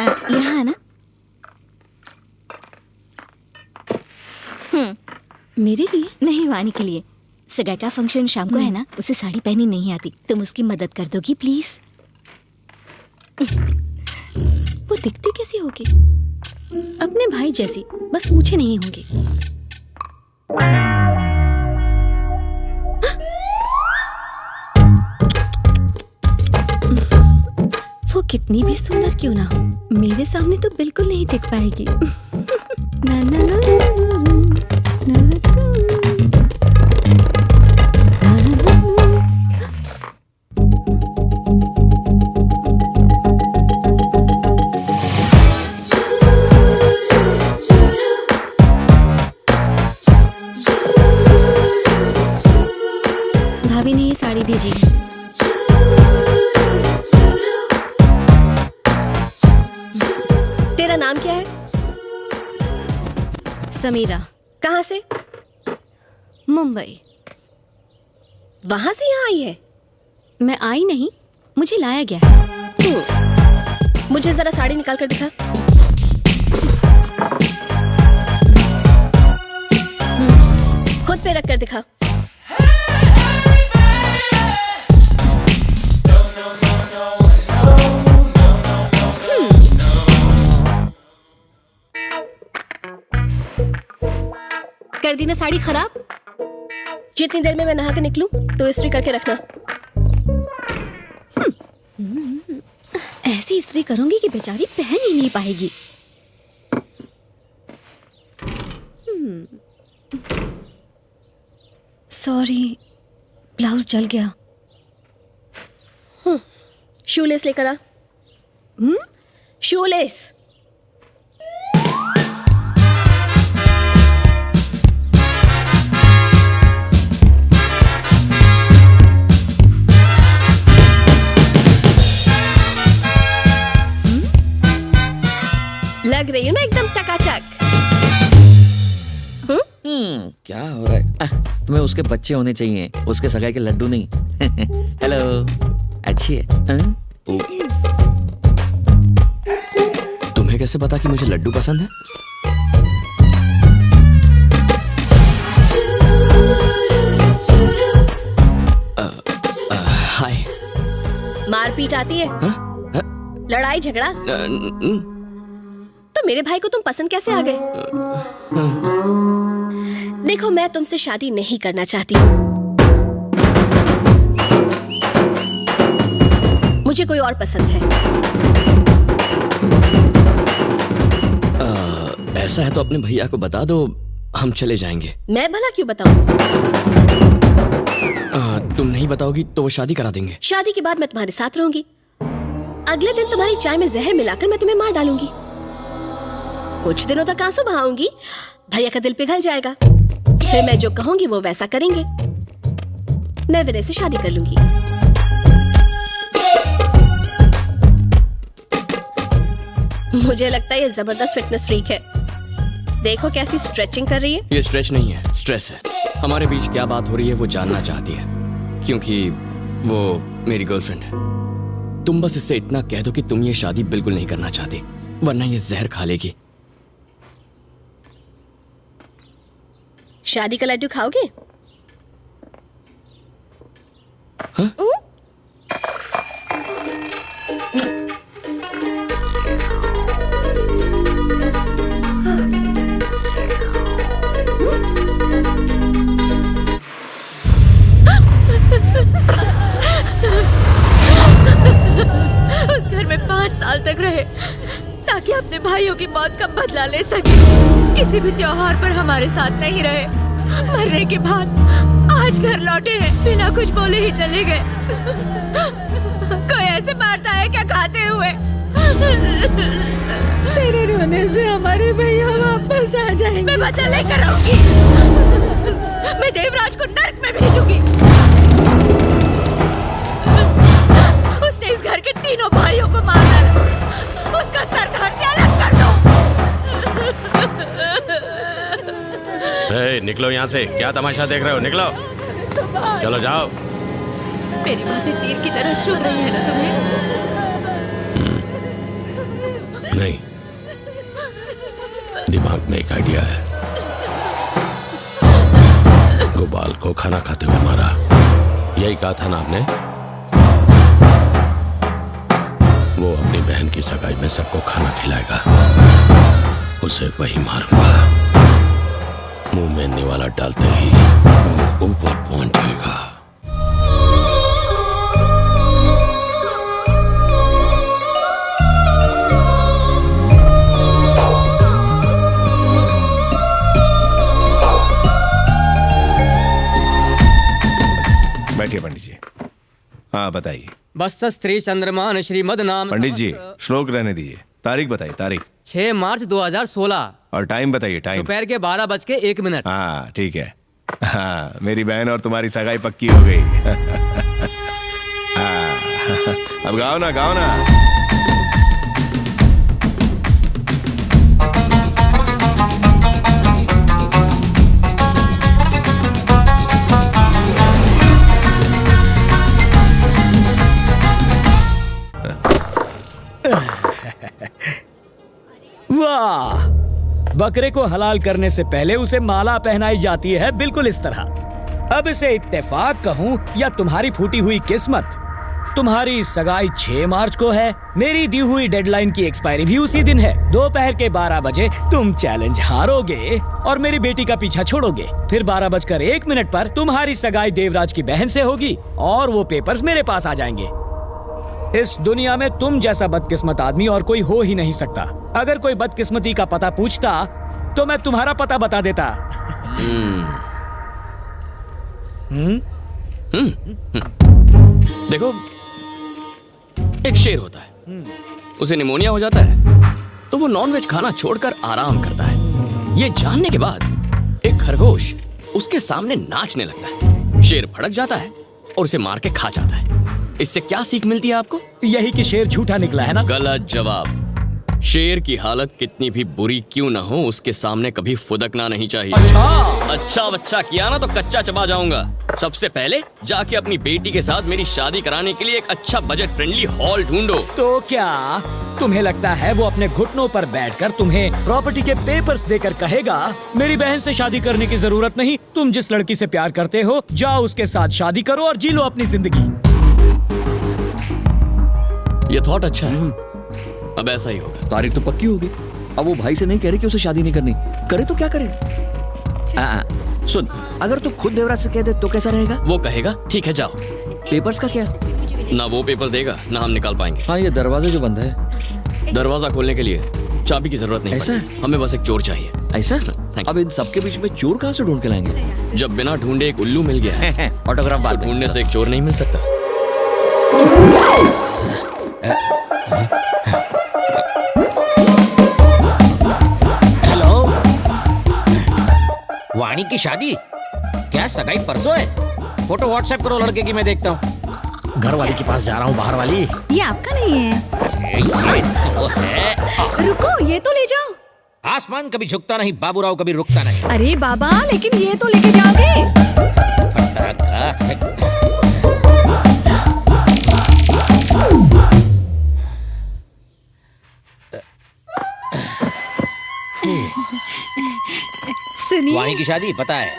यहाँ ना। मेरे लिए नहीं, वानी के लिए। सगाई का फंक्शन शाम को है ना, उसे साड़ी पहनी नहीं आती, तुम उसकी मदद कर दोगी प्लीज? वो दिखती कैसी होगी? अपने भाई जैसी, बस मुझे नहीं होंगी। वो कितनी भी सुंदर क्यों ना हो, मेरे सामने तो बिल्कुल नहीं दिख पाएगी। ना ना ना ना ना भाभी ने ये साड़ी भेजी। तेरा नाम क्या है? समीरा। कहाँ से? मुंबई। वहां से यहाँ आई है? मैं आई नहीं, मुझे लाया गया है। मुझे जरा साड़ी निकाल कर दिखा। खुद पे रख कर दिखा। कर दी ना साड़ी खराब? जितनी देर में मैं नहा के निकलूं तो इस्त्री करके रखना। ऐसी इस्त्री करूंगी कि बेचारी पहन ही नहीं पाएगी। सॉरी, ब्लाउज जल गया। शूलेस लेकर आ। शूलेस। लग रही हूँ ना एकदम टकाटक। क्या हो रहा है? तुम्हें उसके बच्चे होने चाहिए, उसके सगाई के लड्डू नहीं। हेलो, अच्छी है। तुम्हें कैसे पता कि मुझे लड्डू पसंद है? हाय। मारपीट आती है? लड़ाई झगड़ा? तो मेरे भाई को तुम पसंद कैसे आ गए? देखो, मैं तुमसे शादी नहीं करना चाहती। मुझे कोई और पसंद है। ऐसा है तो अपने भैया को बता दो, हम चले जाएंगे। मैं भला क्यों बताऊं? तुम नहीं बताओगी तो वो शादी करा देंगे। शादी के बाद मैं तुम्हारे साथ रहूंगी। अगले दिन तुम्हारी चाय में जहर मिलाकर मैं तुम्हें मार डालूंगी। कुछ दिनों तक आंसू बहाऊंगी, भैया का दिल पिघल जाएगा। फिर मैं जो कहूंगी वो वैसा करेंगे। मैं विनय से शादी कर लूंगी। मुझे लगता है ये जबरदस्त फिटनेस फ्रीक है। देखो कैसी स्ट्रेचिंग कर रही है। ये स्ट्रेच नहीं है, स्ट्रेस है। हमारे बीच क्या बात हो रही है वो जानना चाहती है, क्योंकि वो मेरी गर्लफ्रेंड है। तुम बस इससे इतना कह दो कि तुम ये शादी बिल्कुल नहीं करना चाहती, वरना ये जहर खा लेगी। शादी का लड्डू खाओगे? हाँ? उस घर में 5 साल तक रहे ताकि अपने भाइयों की मौत का बदला ले सके। किसी भी त्योहार पर हमारे साथ नहीं रहे। मरने के बाद आज घर लौटे हैं, बिना कुछ बोले ही चले गए। कोई ऐसे मारता है क्या खाते हुए? तेरे रोने से हमारे भैया वापस आ जाएंगे। मैं बदला लेकर आऊंगी। मैं देवराज को नर्क में भेजूंगी। उसने इस घर के तीनों भाइयों को मार डाला। उसका सर घर से अलग कर दो। निकलो यहाँ से, क्या तमाशा देख रहे हो? निकलो, चलो जाओ। मेरी बातें तीर की तरह चुभ रही है ना तुम्हें? नहीं, दिमाग में एक आइडिया है। गोपाल को खाना खाते हुए मारा, यही कहा था ना आपने? वो अपनी बहन की सगाई में सबको खाना खिलाएगा, उसे वही मारूंगा। मुंह में निवाला डालते ही ऊपर पहुंच जाएगा। बैठिए पंडित जी। हाँ बताइए। बस्त स्त्री चंद्रमान श्रीमद नाम। पंडित जी श्लोक रहने दीजिए, तारीख बताइए। तारीख 6 मार्च 2016 और टाइम बताइए। टाइम दोपहर के 12:01। हाँ ठीक है। हाँ मेरी बहन और तुम्हारी सगाई पक्की हो गई। हाँ, अब गाओ ना, गाओ ना। वाह, बकरे को हलाल करने से पहले उसे माला पहनाई जाती है, बिल्कुल इस तरह। अब इसे इत्तेफाक कहूं या तुम्हारी फूटी हुई किस्मत, तुम्हारी सगाई 6 मार्च को है। मेरी दी हुई डेडलाइन की एक्सपायरी भी उसी दिन है। दोपहर के 12 बजे तुम चैलेंज हारोगे और मेरी बेटी का पीछा छोड़ोगे। फिर 12:01 पर तुम्हारी सगाई देवराज की बहन से होगी और वो पेपर्स मेरे पास आ जाएंगे। इस दुनिया में तुम जैसा बदकिस्मत आदमी और कोई हो ही नहीं सकता। अगर कोई बदकिस्मती का पता पूछता तो मैं तुम्हारा पता बता देता। देखो, एक शेर होता है, उसे निमोनिया हो जाता है तो वो नॉनवेज खाना छोड़कर आराम करता है। ये जानने के बाद एक खरगोश उसके सामने नाचने लगता है। शेर भड़क जाता है और उसे मार के खा जाता है। इससे क्या सीख मिलती है आपको? यही कि शेर झूठा निकला है ना। गलत जवाब। शेर की हालत कितनी भी बुरी क्यों ना हो, उसके सामने कभी फुदकना नहीं चाहिए। अच्छा बच्चा किया ना तो कच्चा चबा जाऊंगा। सबसे पहले जाके अपनी बेटी के साथ मेरी शादी कराने के लिए एक अच्छा बजट फ्रेंडली हॉल ढूंढो। तो क्या तुम्हें लगता है वो अपने घुटनों पर बैठकर तुम्हें प्रॉपर्टी के पेपर्स देकर कहेगा मेरी बहन से शादी करने की जरूरत नहीं, तुम जिस लड़की से प्यार करते हो जाओ उसके साथ शादी करो और जी लो अपनी जिंदगी। ये थॉट अच्छा है। अब ऐसा ही होगा। तारीख तो पक्की होगी। अब वो भाई से नहीं कह रही कि उसे शादी नहीं करनी, करे तो क्या करे। सुन, अगर तू खुद देवराज से कह दे तो कैसा रहेगा? वो कहेगा ठीक है जाओ। पेपर्स का क्या? ना वो पेपर देगा ना हम निकाल पाएंगे। हाँ ये दरवाजे जो बंद है। दरवाजा खोलने के लिए चाबी की जरूरत नहीं ऐसा पड़ती। हमें बस एक चोर चाहिए। ऐसा? अब इन सबके बीच में चोर कहाँ से ढूंढ के लाएंगे? जब बिना ढूंढे एक उल्लू मिल गया है ऑटोग्राफ तो ढूंढने से एक चोर नहीं मिल सकता। हेलो, वाणी की शादी? क्या सगाई परसों है? फोटो व्हाट्सएप करो लड़के की, मैं देखता हूँ। घर वाली के पास जा रहा हूँ, बाहर वाली। ये आपका नहीं है। ये तो है। रुको, ये तो ले जाओ। आसमान कभी झुकता नहीं, बाबूराव कभी रुकता नहीं। अरे बाबा, लेकिन ये तो लेके जाओगे। सुनिए, वाणी की शादी पता है?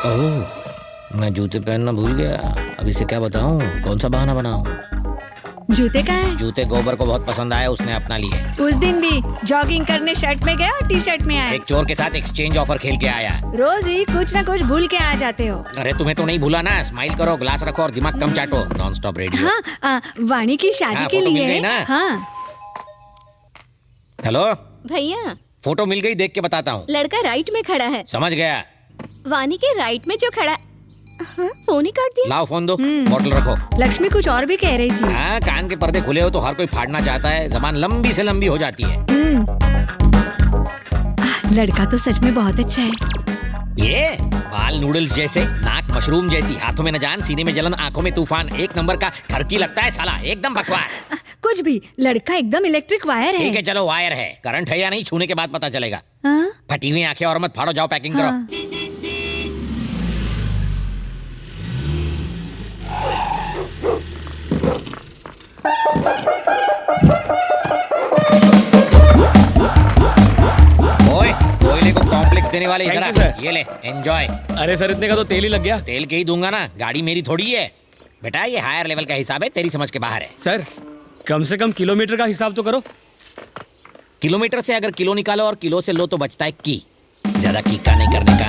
ओह, मैं जूते पहनना भूल गया। अब इसे क्या बताऊं, कौन सा बहाना बनाऊं? जूते का है? जूते गोबर को बहुत पसंद आए, उसने अपना लिए। उस दिन भी जॉगिंग करने शर्ट में गया और टी शर्ट में आया। एक चोर के साथ एक्सचेंज ऑफर खेल के आया। रोज ही कुछ ना कुछ भूल के आ जाते हो। अरे तुम्हें तो नहीं भूला ना। स्माइल करो, ग्लास रखो और दिमाग कम चाटो। Non stop radio. हाँ, वाणी की शादी हाँ, के फोटो मिल लिए। गई ना? हाँ। हेलो भैया, फोटो मिल गई, देख के बताता हूँ। लड़का राइट में खड़ा है। समझ गया। वानी के राइट में जो खड़ा हाँ, फोन ही काट दिया। लाओ फोन दो, बॉटल रखो। लक्ष्मी कुछ और भी कह रही थी। हाँ, कान के पर्दे खुले हो तो हर कोई फाड़ना चाहता है। जबान लंबी से लंबी हो जाती है। लड़का तो सच में बहुत अच्छा है। ये बाल नूडल्स जैसे, नाक मशरूम जैसी, हाथों में न जान, सीने में जलन, आंखों में तूफान, एक नंबर का ठरकी लगता है साला, एकदम बकवास। कुछ भी, लड़का एकदम इलेक्ट्रिक वायर है। ठीक है चलो, वायर है, करंट है या नहीं छूने के बाद पता चलेगा। हाँ? फटी हुई आंखें और मत फाड़ो, जाओ पैकिंग करो। हाँ। वाले इधर Thank you, आ। sir. ये ले एंजॉय। अरे सर इतने का तो तेल ही लग गया। तेल के ही दूंगा ना, गाड़ी मेरी थोड़ी है बेटा, ये हायर लेवल का हिसाब है, तेरी समझ के बाहर है। सर कम से कम किलोमीटर का हिसाब तो करो। किलोमीटर से अगर किलो निकालो और किलो से लो तो बचता है की। ज्यादा कीका नहीं करने का,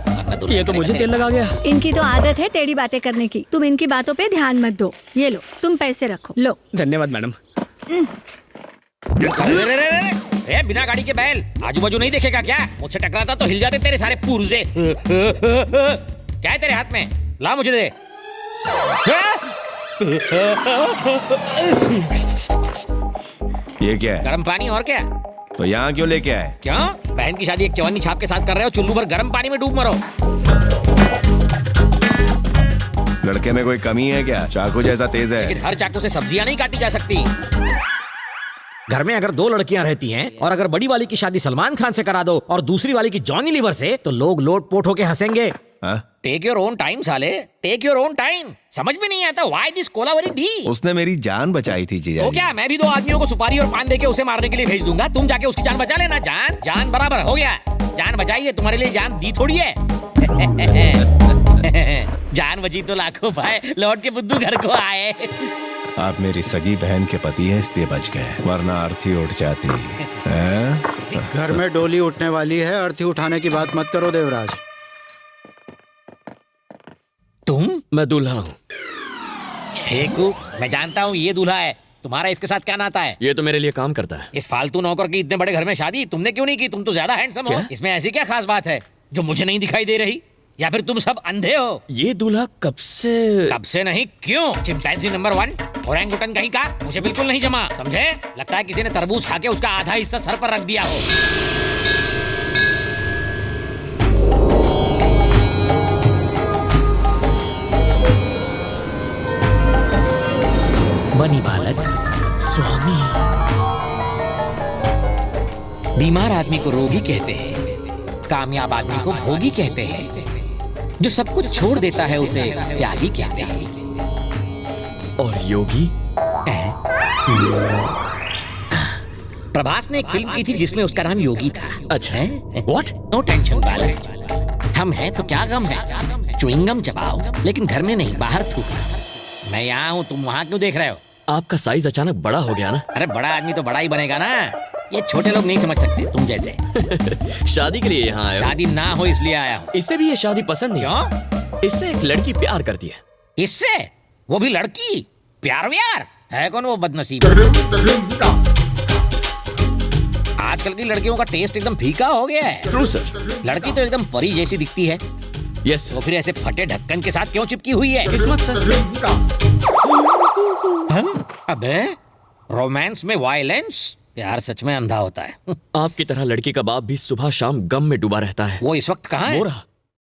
वरना दुनिया ये तो मुझे तेल लगा गया। इनकी तो आदत है टेढ़ी बातें करने की। तुम इनकी बातों पे ध्यान मत दो। ये लो तुम पैसे रखो। लो। धन्यवाद मैडम। ए, बिना गाड़ी के बैल आजू बाजू नहीं देखेगा क्या? मुझसे टकराता तो हिल जाते तेरे सारे पुर्जे। क्या है तेरे हाथ में? ला मुझे दे। ये क्या है? गर्म पानी और क्या? तो यहाँ क्यों लेके आए? क्यों? बहन की शादी एक चवन्नी छाप के साथ कर रहे हो, चुल्लू भर गर्म पानी में डूब मरो। लड़के में कोई कमी है क्या? चाकू जैसा तेज है। लेकिन हर चाकू से सब्जियां नहीं काटी जा सकती। घर में अगर दो लड़कियां रहती हैं और अगर बड़ी वाली की शादी सलमान खान से करा दो और दूसरी वाली की जॉनी लीवर से, तो लोग लोट पोट होके हंसेंगे। टेक योर ओन टाइम साले, टेक योर ओन टाइम। समझ में नहीं आता व्हाई दिस कोलावरी डी। उसने मेरी जान बचाई थी जीजा तो जी। क्या मैं भी दो आदमियों को सुपारी और पान देके उसे मारने के लिए भेज दूंगा? तुम जाके उसकी जान बचा लेना। जान जान बराबर हो गया। जान बचाई है, तुम्हारे लिए जान दी थोड़ी है। जान बची तो लाखों पाए, लौट के बुद्धू घर को आए। आप मेरी सगी बहन के पति हैं इसलिए बच गए, वरना अर्थी उठ जाती है। घर में डोली उठने वाली है, अर्थी उठाने की बात मत करो देवराज। तुम? मैं दूल्हा हूँ। मैं जानता हूँ ये दूल्हा है। तुम्हारा इसके साथ क्या नाता है? ये तो मेरे लिए काम करता है। इस फालतू नौकर की इतने बड़े घर में शादी तुमने क्यों नहीं की? तुम तो ज्यादा हैंडसम हो। इसमें ऐसी क्या खास बात है जो मुझे नहीं दिखाई दे रही? या फिर तुम सब अंधे हो? ये दूल्हा कब से नहीं, क्यों? चिंपैंजी नंबर 1 ओरंगुटन कहीं का, मुझे बिल्कुल नहीं जमा, समझे? लगता है किसी ने तरबूज खा के उसका आधा हिस्सा सर पर रख दिया हो। बनी बालक स्वामी। बीमार आदमी को रोगी कहते हैं, कामयाब आदमी को भोगी कहते हैं, जो सब कुछ छोड़ देता है उसे त्यागी कहते हैं। और योगी? प्रभास ने एक फिल्म की थी जिसमें उसका नाम योगी था। अच्छा है? व्हाट? नो टेंशन बालक, हम हैं तो क्या गम है। च्युइंगम चबाओ, लेकिन घर में नहीं, बाहर थूकना। मैं यहाँ हूँ, तुम वहाँ क्यों देख रहे हो? आपका साइज अचानक बड़ा हो गया ना। अरे बड़ा आदमी तो बड़ा ही बनेगा ना, ये छोटे लोग नहीं समझ सकते तुम जैसे। शादी के लिए यहाँ आया? शादी ना हो इसलिए आया हूँ। इससे भी ये शादी पसंद नहीं। क्यों? इससे एक लड़की प्यार करती है। इससे? वो भी लड़की? प्यार व्यार है कौन वो बदनसीब? आजकल की लड़कियों का टेस्ट एकदम फीका हो गया है। True sir. लड़की तो एकदम परी जैसी दिखती है। यस। तो फिर ऐसे फटे ढक्कन के साथ क्यों चिपकी हुई है? किस्मत सर। अबे रोमांस में वायलेंस? प्यार सच में अंधा होता है। आपकी तरह लड़की का बाप भी सुबह शाम गम में डूबा रहता है। वो इस वक्त कहाँ है? वो रहा